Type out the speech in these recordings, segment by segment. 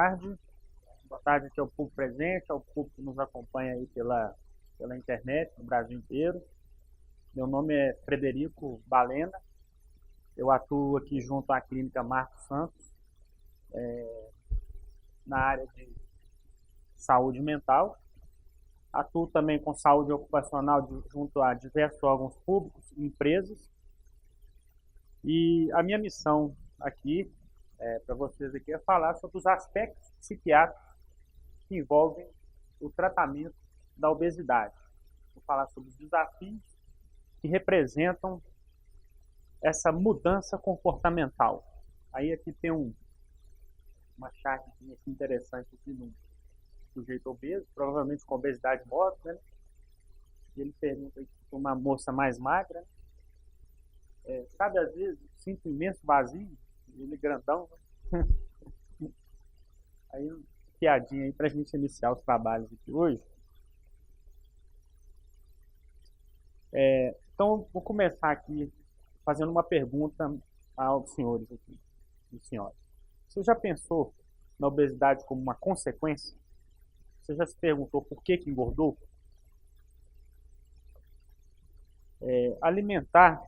tarde. Boa tarde aqui ao público presente, ao público que nos acompanha aí pela internet, no Brasil inteiro. Meu nome é Frederico Balena. Eu atuo aqui junto à Clínica Marcos Santos, na área de saúde mental. Atuo também com saúde ocupacional junto a diversos órgãos públicos e empresas. E a minha missão aqui, para vocês aqui, é falar sobre os aspectos psiquiátricos que envolvem o tratamento da obesidade. Vou falar sobre os desafios que representam essa mudança comportamental. Aí aqui tem uma charte interessante aqui do sujeito obeso, provavelmente com obesidade mórbida, né? Ele pergunta aqui para uma moça mais magra, né? Sabe, às vezes, sinto um imenso vazio, ele grandão, né? Aí, piadinha aí para a gente iniciar os trabalhos aqui hoje. Então, vou começar aqui fazendo uma pergunta aos senhores aqui, e senhoras. Você já pensou na obesidade como uma consequência? Você já se perguntou por que engordou? Alimentar,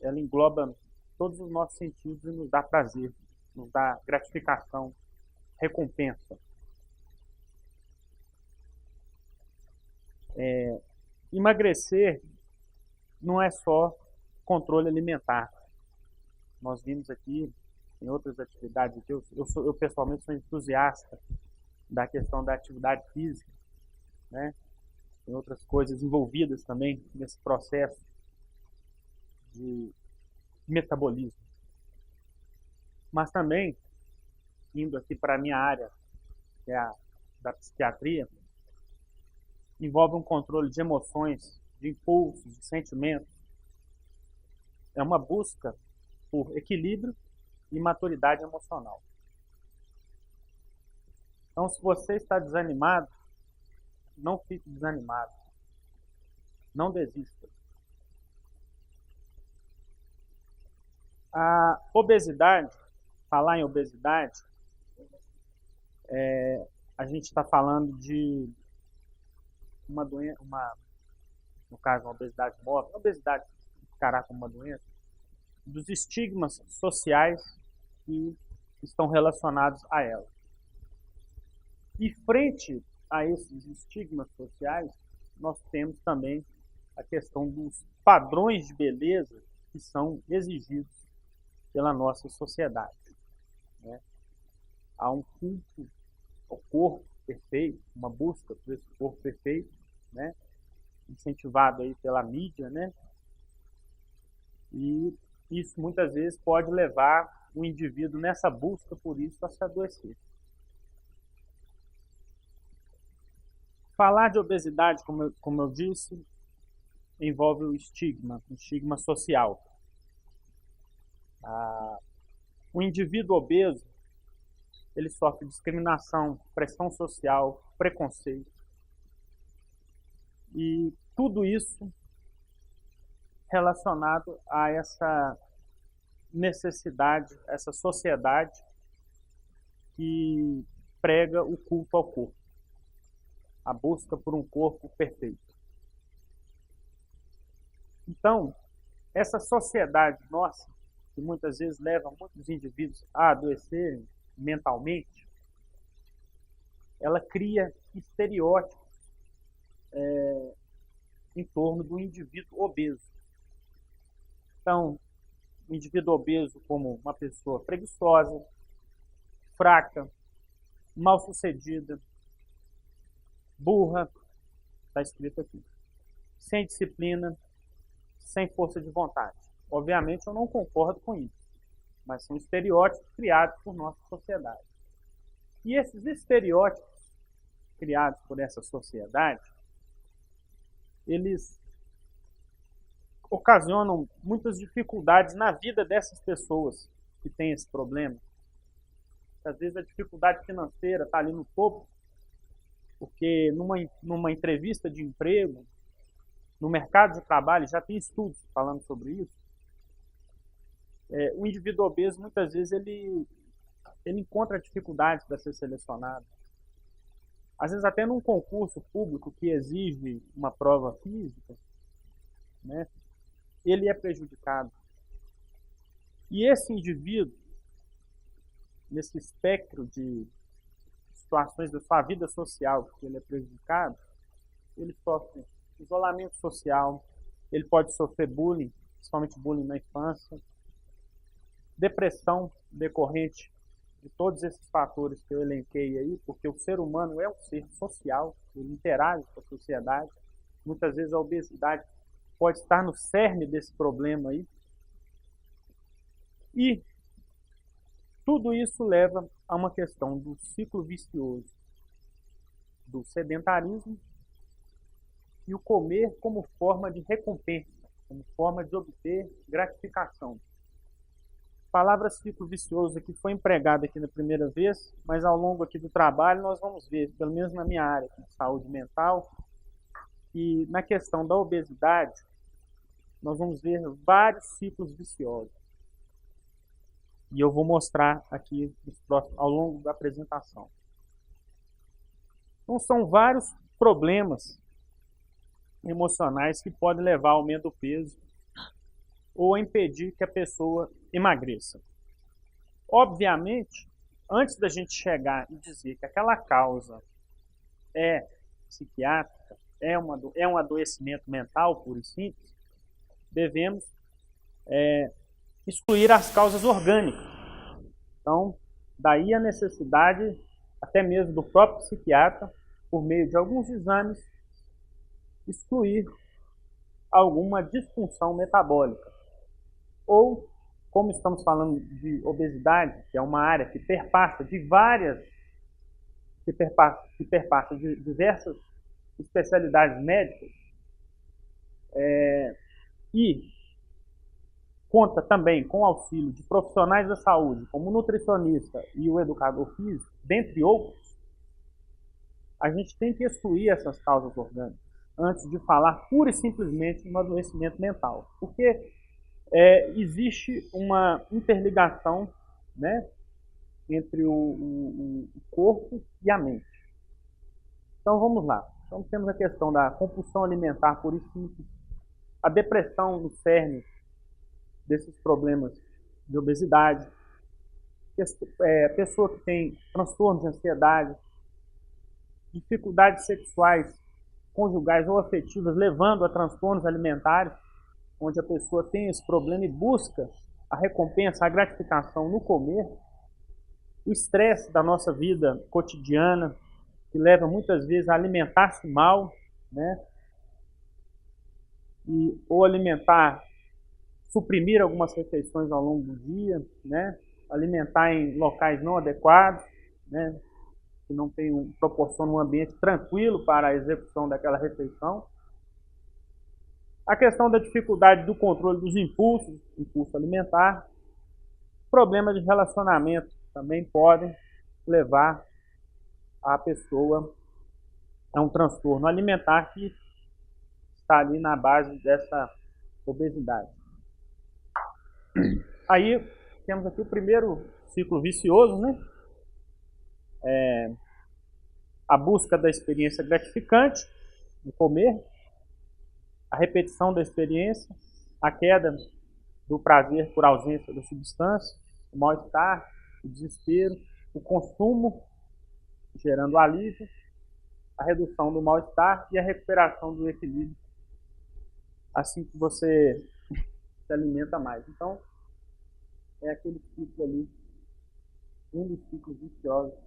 ela engloba todos os nossos sentidos e nos dá prazer, nos dá gratificação, recompensa. Emagrecer não é só controle alimentar. Nós vimos aqui em outras atividades aqui, eu pessoalmente sou entusiasta da questão da atividade física, né? Tem outras coisas envolvidas também nesse processo de metabolismo. Mas também, indo aqui para a minha área, que é a da psiquiatria, envolve um controle de emoções, de impulsos, de sentimentos. É uma busca por equilíbrio e maturidade emocional. Então, se você está desanimado, não fique desanimado. Não desista. A obesidade, falar em obesidade, a gente está falando de uma doença, no caso, uma obesidade mórbida, obesidade encarar como uma doença, dos estigmas sociais que estão relacionados a ela. E frente a esses estigmas sociais, nós temos também a questão dos padrões de beleza que são exigidos pela nossa sociedade, né? Há um culto ao corpo perfeito, uma busca por esse corpo perfeito, né? Incentivado aí pela mídia, né? E isso muitas vezes pode levar o indivíduo nessa busca por isso a se adoecer. Falar de obesidade, como eu disse, envolve o estigma social. O indivíduo obeso, ele sofre discriminação, pressão social, preconceito. E tudo isso relacionado a essa necessidade, essa sociedade que prega o culto ao corpo, a busca por um corpo perfeito. Então, essa sociedade nossa, que muitas vezes leva muitos indivíduos a adoecerem mentalmente, ela cria estereótipos em torno do indivíduo obeso. Então, o indivíduo obeso como uma pessoa preguiçosa, fraca, mal-sucedida, burra, está escrito aqui, sem disciplina, sem força de vontade. Obviamente eu não concordo com isso, mas são estereótipos criados por nossa sociedade. E esses estereótipos criados por essa sociedade, eles ocasionam muitas dificuldades na vida dessas pessoas que têm esse problema. Às vezes a dificuldade financeira está ali no topo, porque numa entrevista de emprego, no mercado de trabalho, já tem estudos falando sobre isso, o indivíduo obeso, muitas vezes, ele ele encontra dificuldades para ser selecionado. Às vezes até num concurso público que exige uma prova física, né, ele é prejudicado. E esse indivíduo, nesse espectro de situações da sua vida social que ele é prejudicado, ele sofre isolamento social, ele pode sofrer bullying, principalmente bullying na infância, depressão decorrente de todos esses fatores que eu elenquei aí, porque o ser humano é um ser social, ele interage com a sociedade. Muitas vezes a obesidade pode estar no cerne desse problema aí. E tudo isso leva a uma questão do ciclo vicioso do sedentarismo e o comer como forma de recompensa, como forma de obter gratificação. A palavra ciclo vicioso aqui foi empregada aqui na primeira vez, mas ao longo aqui do trabalho nós vamos ver, pelo menos na minha área de saúde mental, e na questão da obesidade, nós vamos ver vários ciclos viciosos. E eu vou mostrar aqui ao longo da apresentação. Então são vários problemas emocionais que podem levar ao aumento do peso ou a impedir que a pessoa emagreça. Obviamente, antes da gente chegar e dizer que aquela causa é psiquiátrica, é um adoecimento mental puro e simples, devemos excluir as causas orgânicas. Então, daí a necessidade até mesmo do próprio psiquiatra, por meio de alguns exames, excluir alguma disfunção metabólica. Ou, como estamos falando de obesidade, que é uma área que perpassa de diversas especialidades médicas, e conta também com o auxílio de profissionais da saúde, como o nutricionista e o educador físico, dentre outros, a gente tem que excluir essas causas orgânicas antes de falar pura e simplesmente no adoecimento mental. Porque existe uma interligação, né, entre o corpo e a mente. Então vamos lá. Então temos a questão da compulsão alimentar pura e simples, a depressão no cerne desses problemas de obesidade, pessoa que tem transtornos de ansiedade, dificuldades sexuais, conjugais ou afetivas, levando a transtornos alimentares, onde a pessoa tem esse problema e busca a recompensa, a gratificação no comer, o estresse da nossa vida cotidiana, que leva muitas vezes a alimentar-se mal, né? Ou suprimir algumas refeições ao longo do dia, né? Alimentar em locais não adequados, né? Que não proporcionam um ambiente tranquilo para a execução daquela refeição. A questão da dificuldade do controle dos impulso alimentar, problemas de relacionamento também podem levar a pessoa a um transtorno alimentar que está ali na base dessa obesidade. Aí temos aqui o primeiro ciclo vicioso, né? A busca da experiência gratificante no comer, a repetição da experiência, a queda do prazer por ausência da substância, o mal-estar, o desespero, o consumo, gerando alívio, a redução do mal-estar e a recuperação do equilíbrio, assim que você se alimenta mais. Então, é aquele ciclo ali, um dos ciclos viciosos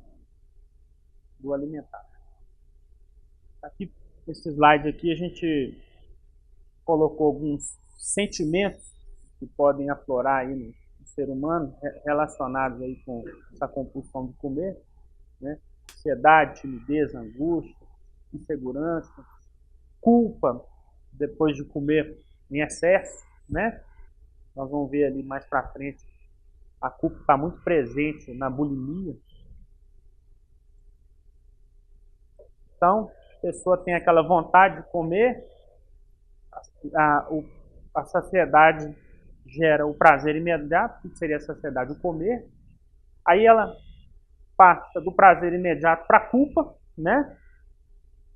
do alimentar. Aqui, nesse slide aqui, a gente colocou alguns sentimentos que podem aflorar aí no ser humano, relacionados aí com essa compulsão de comer, né? Ansiedade, timidez, angústia, insegurança, culpa depois de comer em excesso, né? Nós vamos ver ali mais para frente, a culpa está muito presente na bulimia. Então, a pessoa tem aquela vontade de comer, a saciedade gera o prazer imediato, que seria a saciedade, o comer, Aí ela passa do prazer imediato para a culpa, né?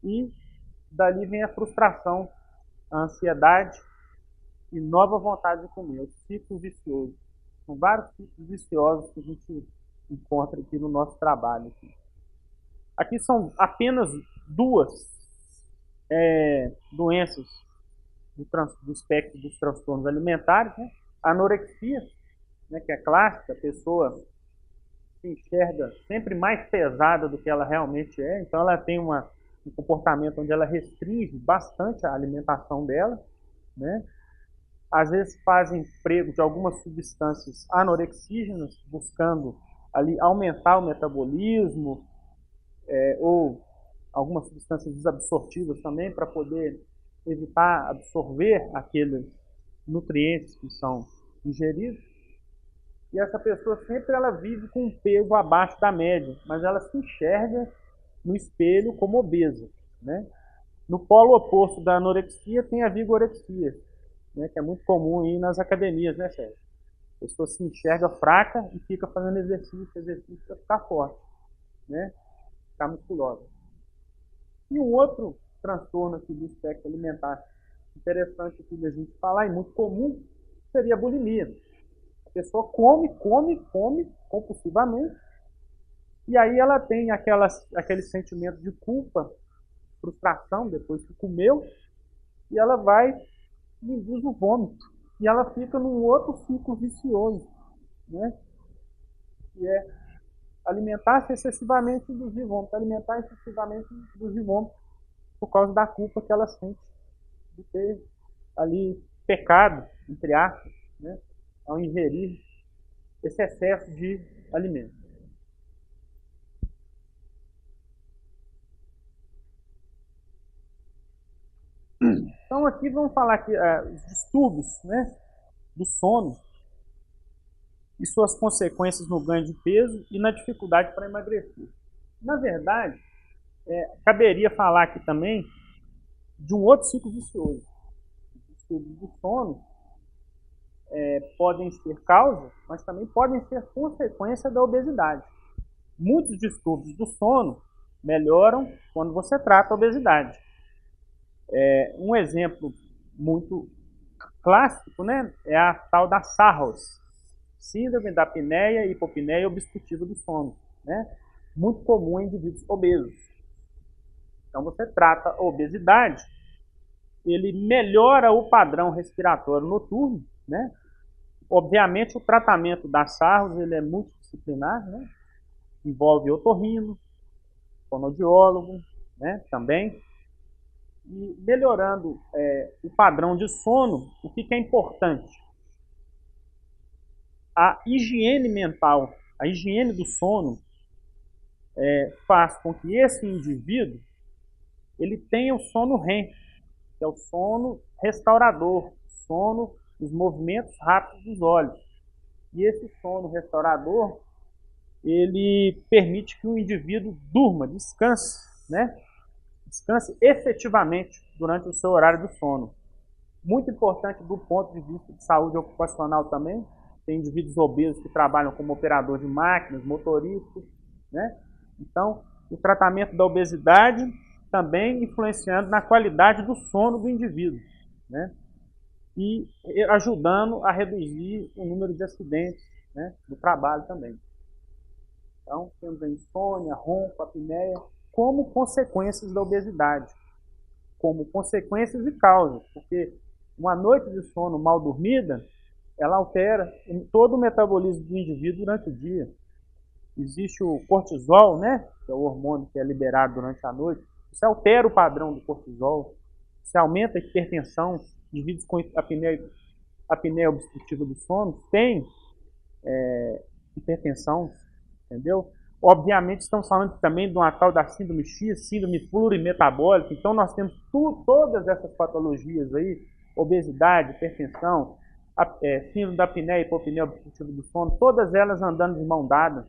E dali vem a frustração, a ansiedade e nova vontade de comer, o ciclo vicioso. São vários ciclos viciosos que a gente encontra aqui no nosso trabalho. Aqui são apenas duas doenças do espectro dos transtornos alimentares, né? A anorexia, né, que é clássica, a pessoa se enxerga sempre mais pesada do que ela realmente é, então ela tem um comportamento onde ela restringe bastante a alimentação dela, né? Às vezes fazem emprego de algumas substâncias anorexígenas, buscando ali aumentar o metabolismo, ou algumas substâncias desabsortivas também, para poder evitar absorver aqueles nutrientes que são ingeridos. E essa pessoa sempre ela vive com um peso abaixo da média, mas ela se enxerga no espelho como obesa, né? No polo oposto da anorexia tem a vigorexia, né, que é muito comum aí nas academias, né, Sérgio? A pessoa se enxerga fraca e fica fazendo exercício para ficar forte, né? Ficar musculosa. E um outro transtorno aqui do espectro alimentar interessante aqui da gente falar e muito comum seria a bulimia. A pessoa come compulsivamente e aí ela tem aquele sentimento de culpa, frustração depois que comeu e ela vai e induz o vômito. E ela fica num outro ciclo vicioso, né? Que é alimentar-se excessivamente e induzir vômito. Alimentar excessivamente e induzir vômito por causa da culpa que ela sente de ter ali pecado, entre aspas, né? Ao ingerir esse excesso de alimento. Então aqui vamos falar aqui os distúrbios, né, do sono e suas consequências no ganho de peso e na dificuldade para emagrecer. Na verdade, caberia falar aqui também de um outro ciclo vicioso. Os distúrbios do sono podem ser causa, mas também podem ser consequência da obesidade. Muitos distúrbios do sono melhoram quando você trata a obesidade. Um exemplo muito clássico, né, é a tal da SARROS, síndrome da apneia e hipopneia obstrutiva do sono, né? Muito comum em indivíduos obesos. Então você trata a obesidade, ele melhora o padrão respiratório noturno, né? Obviamente o tratamento da SARROS ele é multidisciplinar, né? Envolve otorrino, fonoaudiólogo, né? Também. E melhorando o padrão de sono, o que é importante? A higiene mental, a higiene do sono faz com que esse indivíduo ele tenha o sono REM, que é o sono restaurador, sono dos movimentos rápidos dos olhos. E esse sono restaurador, ele permite que o indivíduo durma, descanse, né? Descanse efetivamente durante o seu horário de sono. Muito importante do ponto de vista de saúde ocupacional também. Tem indivíduos obesos que trabalham como operador de máquinas, motoristas, né? Então, o tratamento da obesidade também influenciando na qualidade do sono do indivíduo, né? E ajudando a reduzir o número de acidentes, né, do trabalho também. Então, temos a insônia, ronco, apneia, como consequências da obesidade, como consequências e causas, porque uma noite de sono mal dormida, ela altera todo o metabolismo do indivíduo durante o dia. Existe o cortisol, né, que é o hormônio que é liberado durante a noite, isso altera o padrão do cortisol, isso aumenta a hipertensão. Indivíduos com apneia obstrutiva do sono têm hipertensão, entendeu? Obviamente estamos falando também de uma tal da síndrome X, síndrome plurimetabólica, então nós temos todas essas patologias aí, obesidade, hipertensão, síndrome da apneia e hipopneia obstrutiva do sono, todas elas andando de mão dada,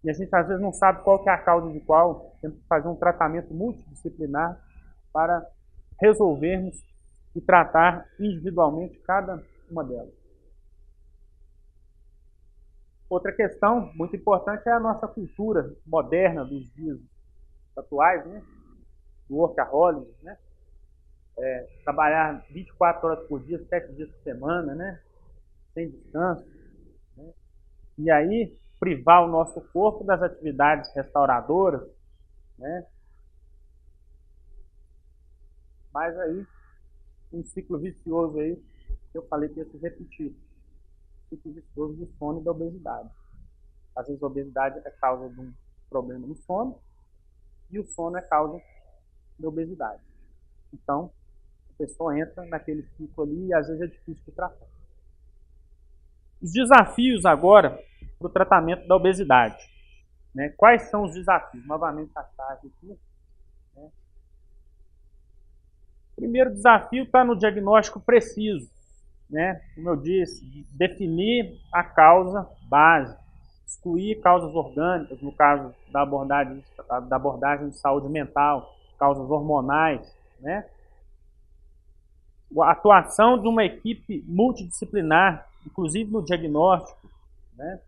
e a gente às vezes não sabe qual que é a causa de qual, temos que fazer um tratamento multidisciplinar para resolvermos e tratar individualmente cada uma delas. Outra questão muito importante é a nossa cultura moderna dos dias atuais, né? Do workaholic, né? Trabalhar 24 horas por dia, 7 dias por semana, né? Sem descanso, né? E aí privar o nosso corpo das atividades restauradoras, né? Mas aí um ciclo vicioso aí, que eu falei que ia se repetir, ciclo vicioso do sono e da obesidade. Às vezes a obesidade é causa de um problema no sono e o sono é causa da obesidade. Então, a pessoa entra naquele ciclo ali e às vezes é difícil de tratar. Os desafios agora para o tratamento da obesidade. Né? Quais são os desafios? Novamente a chave aqui. Né? O primeiro desafio está no diagnóstico preciso. Né? Como eu disse, definir a causa base, excluir causas orgânicas, no caso da abordagem de saúde mental, causas hormonais, né? A atuação de uma equipe multidisciplinar, inclusive no diagnóstico, né?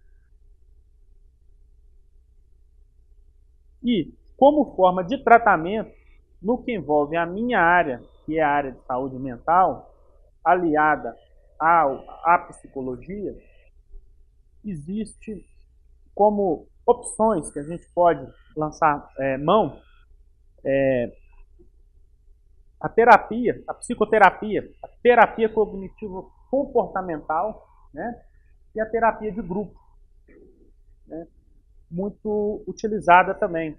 E, como forma de tratamento, no que envolve a minha área, que é a área de saúde mental, aliada à psicologia, existe como opções que a gente pode lançar mão a terapia, a psicoterapia, a terapia cognitivo-comportamental, né? E a terapia de grupo, né? Muito utilizada também.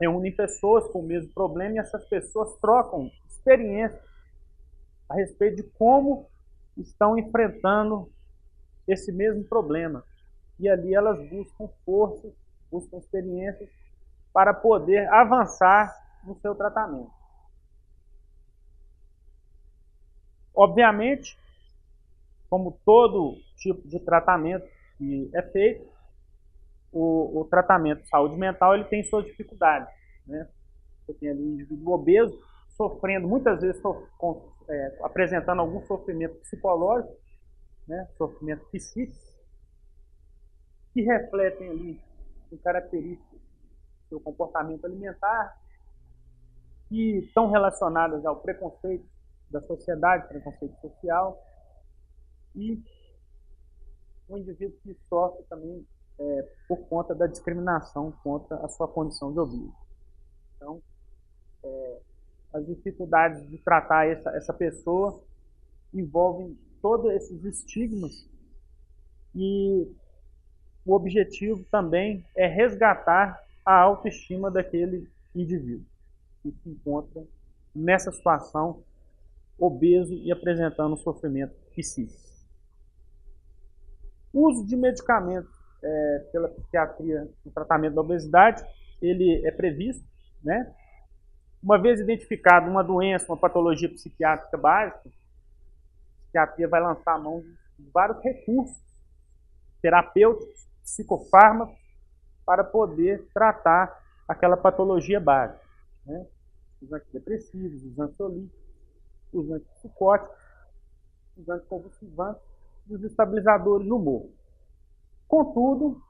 Reúnem pessoas com o mesmo problema e essas pessoas trocam experiências a respeito de como estão enfrentando esse mesmo problema. E ali elas buscam forças, buscam experiências para poder avançar no seu tratamento. Obviamente, como todo tipo de tratamento que é feito, o tratamento de saúde mental ele tem suas dificuldades. Né? Você tem ali um indivíduo obeso, sofrendo, muitas vezes apresentando algum sofrimento psicológico, né? Sofrimento psíquico, que refletem ali em características do seu comportamento alimentar, que estão relacionadas ao preconceito da sociedade, preconceito social, e um indivíduo que sofre também por conta da discriminação contra a sua condição de obeso. Então, as dificuldades de tratar essa pessoa envolvem todos esses estigmas e o objetivo também é resgatar a autoestima daquele indivíduo que se encontra nessa situação obeso e apresentando sofrimento psíquico. O uso de medicamentos pela psiquiatria no tratamento da obesidade, ele é previsto, né? Uma vez identificada uma doença, uma patologia psiquiátrica básica, a psiquiatria vai lançar a mão de vários recursos terapêuticos, psicofármacos, para poder tratar aquela patologia básica. Né? Os antidepressivos, os ansiolíticos, os antipsicóticos, os anticonvulsivantes e os estabilizadores do humor. Contudo,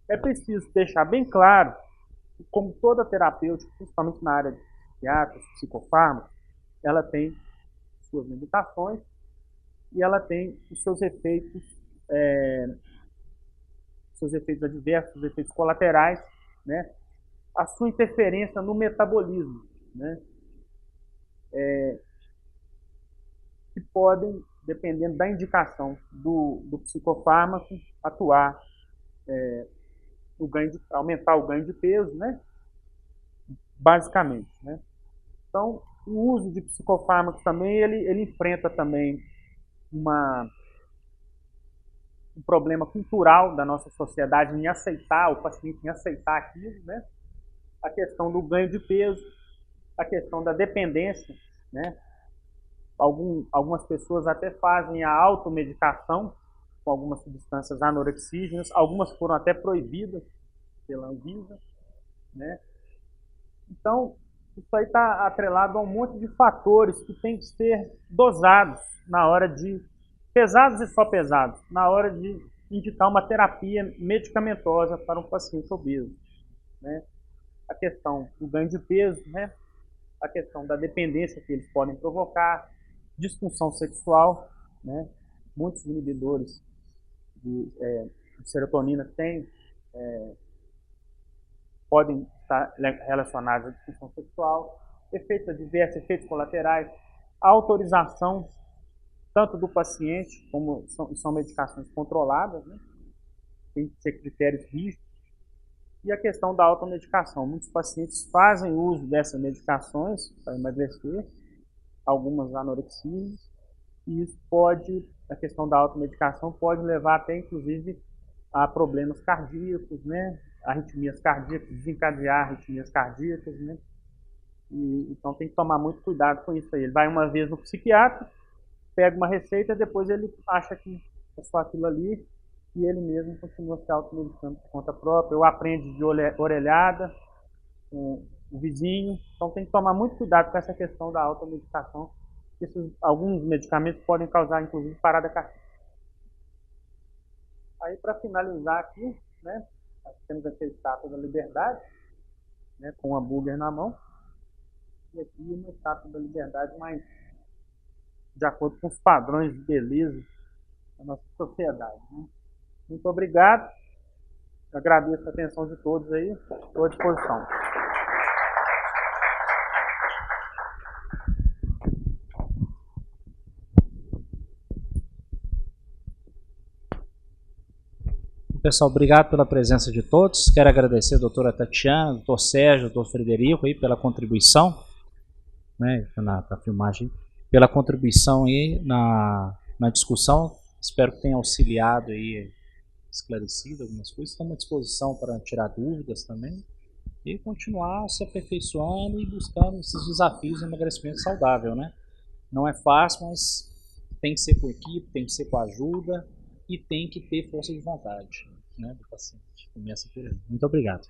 é preciso deixar bem claro que, como toda terapêutica, principalmente na área de psiquiatria, psicofármacos, ela tem suas limitações e ela tem os seus efeitos adversos, os efeitos colaterais, né? A sua interferência no metabolismo, né? Que podem, dependendo da indicação do psicofármaco, atuar aumentar o ganho de peso, né? Basicamente, né? Então, o uso de psicofármacos também, ele enfrenta também um problema cultural da nossa sociedade em aceitar, o paciente em aceitar aquilo, né? A questão do ganho de peso, a questão da dependência, né? Algumas pessoas até fazem a automedicação com algumas substâncias anorexígenas, algumas foram até proibidas pela Anvisa, né? Então, isso aí está atrelado a um monte de fatores que tem que ser dosados na hora de pesados e só pesados, na hora de indicar uma terapia medicamentosa para um paciente obeso, né? A questão do ganho de peso, né? A questão da dependência que eles podem provocar, disfunção sexual, né? Muitos inibidores de serotonina têm, podem estar relacionados à disfunção sexual, efeitos adversos, efeitos colaterais, a autorização tanto do paciente, como são medicações controladas, né? Tem que ser critérios rígidos, e a questão da automedicação. Muitos pacientes fazem uso dessas medicações para emagrecer, algumas anorexias, e isso pode, a questão da automedicação pode levar até, inclusive, a problemas cardíacos, né? Arritmias cardíacas, desencadear arritmias cardíacas, né? Então tem que tomar muito cuidado com isso aí. Ele vai uma vez no psiquiatra, pega uma receita, depois ele acha que é só aquilo ali, e ele mesmo continua se automedicando por conta própria, ou aprende de orelhada com o vizinho. Então tem que tomar muito cuidado com essa questão da automedicação. Alguns medicamentos podem causar, inclusive, parada cardíaca. Aí, para finalizar aqui, né, temos aqui a Estátua da Liberdade, né, com um hambúrguer na mão, e aqui uma Estátua da Liberdade mais de acordo com os padrões de beleza da nossa sociedade, né? Muito obrigado, agradeço a atenção de todos aí, estou à disposição. Pessoal, obrigado pela presença de todos. Quero agradecer a doutora Tatiana, doutor Sérgio, doutor Frederico aí pela contribuição, né, na filmagem, pela contribuição aí na discussão. Espero que tenha auxiliado aí, esclarecido algumas coisas. Estamos à disposição para tirar dúvidas também e continuar se aperfeiçoando e buscando esses desafios de emagrecimento saudável, né? Não é fácil, mas tem que ser com equipe, tem que ser com ajuda e tem que ter força de vontade, né, do paciente. Começa por aí. Muito obrigado.